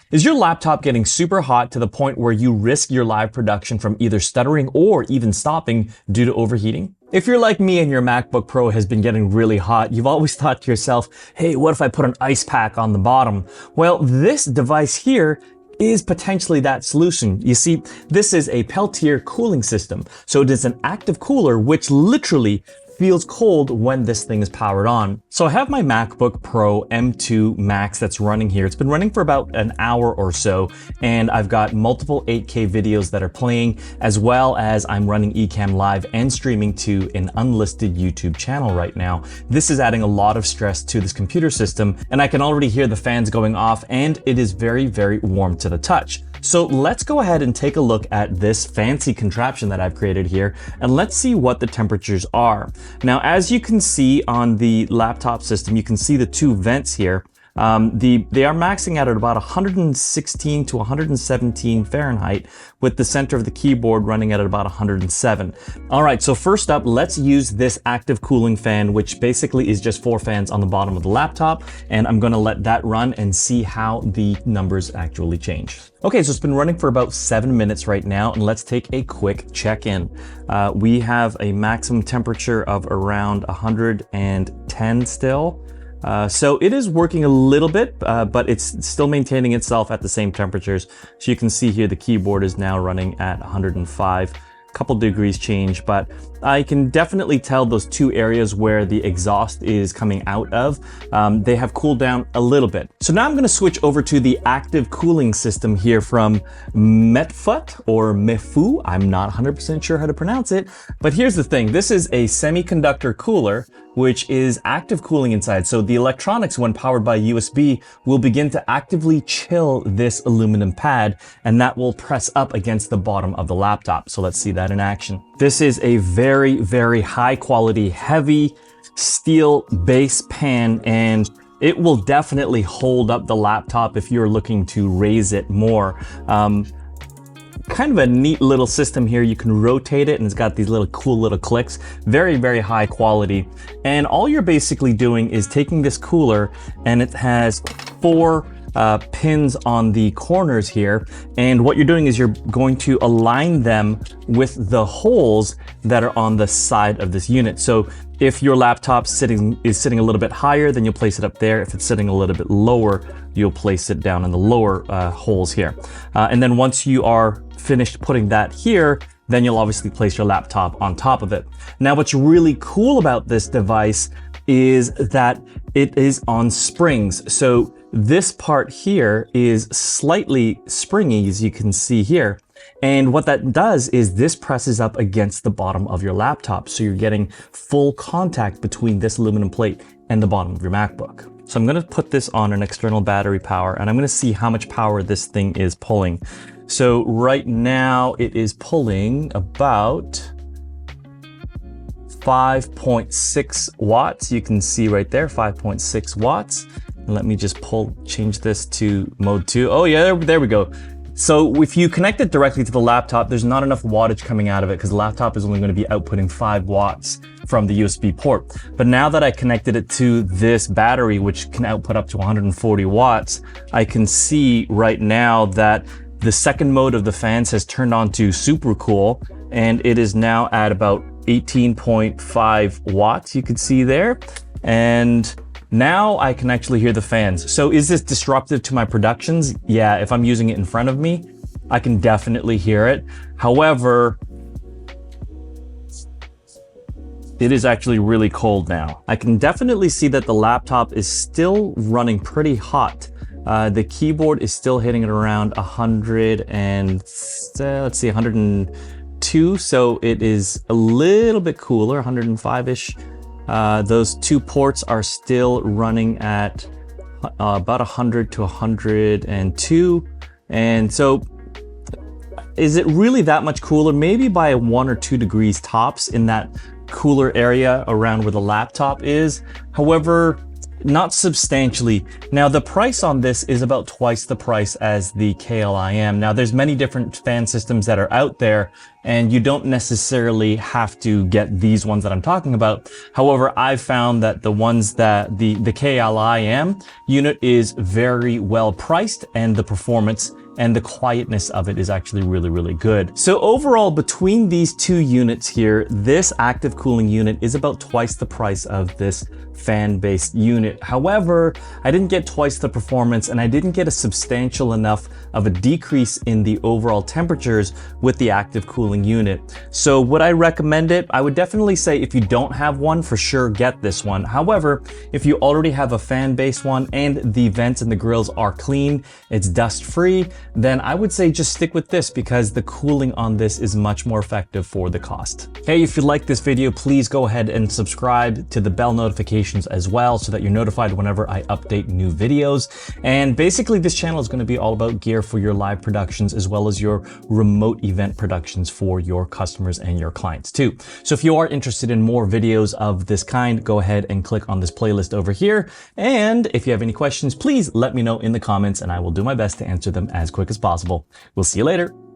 Is your laptop getting super hot to the point where you risk your live production from either stuttering or even stopping due to overheating? If you're like me and your MacBook Pro has been getting really hot, you've always thought to yourself, hey, what if I put an ice pack on the bottom? Well, this device here is potentially that solution. You see, this is a Peltier cooling system. So it is an active cooler which literally feels cold when this thing is powered on. So I have my MacBook Pro M2 Max that's running here. It's been running for about an hour or so, and I've got multiple 8K videos that are playing, as well as I'm running Ecamm Live and streaming to an unlisted YouTube channel right now. This is adding a lot of stress to this computer system, and I can already hear the fans going off, and it is very, very warm to the touch. So let's go ahead and take a look at this fancy contraption that I've created here, and let's see what the temperatures are. Now, as you can see on the laptop system, you can see the two vents here. They are maxing out at about 116 to 117 Fahrenheit, with the center of the keyboard running at about 107. All right, so first up, let's use this active cooling fan, which basically is just 4 fans on the bottom of the laptop, and I'm gonna let that run and see how the numbers actually change. Okay, so it's been running for about 7 minutes right now, and let's take a quick check-in. We have a maximum temperature of around 110 still. So it is working a little bit, but it's still maintaining itself at the same temperatures. So you can see here the keyboard is now running at 105. Couple degrees change, but I can definitely tell those two areas where the exhaust is coming out of, they have cooled down a little bit. So now I'm going to switch over to the active cooling system here from MetFut or MetFut. I'm not 100% sure how to pronounce it, but here's the thing. This is a semiconductor cooler, which is active cooling inside. So the electronics, when powered by USB, will begin to actively chill this aluminum pad, and that will press up against the bottom of the laptop. So let's see that in action. This is a very, very high quality, heavy steel base pan, and it will definitely hold up the laptop if you're looking to raise it more. Kind of a neat little system here. You can rotate it, and it's got these little cool little clicks. Very, very high quality. And all you're basically doing is taking this cooler, and it has 4 pins on the corners here, and what you're doing is you're going to align them with the holes that are on the side of this unit. So if your laptop is sitting a little bit higher, then you'll place it up there. If it's sitting a little bit lower, you'll place it down in the lower holes here. And then once you are finished putting that here, then you'll obviously place your laptop on top of it. Now, what's really cool about this device is that it is on springs. So this part here is slightly springy, as you can see here. And what that does is this presses up against the bottom of your laptop. So you're getting full contact between this aluminum plate and the bottom of your MacBook. So I'm going to put this on an external battery power, and I'm going to see how much power this thing is pulling. So right now it is pulling about 5.6 watts. You can see right there, 5.6 watts. And let me just change this to mode 2. Oh yeah, there we go. So if you connect it directly to the laptop, there's not enough wattage coming out of it because the laptop is only going to be outputting 5 watts from the USB port. But now that I connected it to this battery, which can output up to 140 watts, I can see right now that the second mode of the fans has turned on to super cool, and it is now at about 18.5 watts, you can see there. And now I can actually hear the fans. So is this disruptive to my productions? Yeah, if I'm using it in front of me, I can definitely hear it. However, it is actually really cold now. I can definitely see that the laptop is still running pretty hot. The keyboard is still hitting it around 100 and let's see, 102. So it is a little bit cooler, 105-ish. Those 2 ports are still running at about 100 to 102. And so is it really that much cooler? Maybe by 1 or 2 degrees tops in that cooler area around where the laptop is. However, not substantially. Now the price on this is about twice the price as the KLIM. Now there's many different fan systems that are out there, and you don't necessarily have to get these ones that I'm talking about. However, I've found that the ones that the KLIM unit is very well priced, and the performance and the quietness of it is actually really, really good. So overall, between these two units here, this active cooling unit is about twice the price of this fan-based unit. However, I didn't get twice the performance, and I didn't get a substantial enough of a decrease in the overall temperatures with the active cooling unit. So would I recommend it? I would definitely say if you don't have one, for sure get this one. However, if you already have a fan-based one and the vents and the grills are clean, it's dust-free, then I would say just stick with this because the cooling on this is much more effective for the cost. Hey, if you like this video, please go ahead and subscribe to the bell notifications as well so that you're notified whenever I update new videos. And basically this channel is going to be all about gear for your live productions as well as your remote event productions for your customers and your clients too. So if you are interested in more videos of this kind, go ahead and click on this playlist over here. And if you have any questions, please let me know in the comments and I will do my best to answer them as quick as possible. We'll see you later.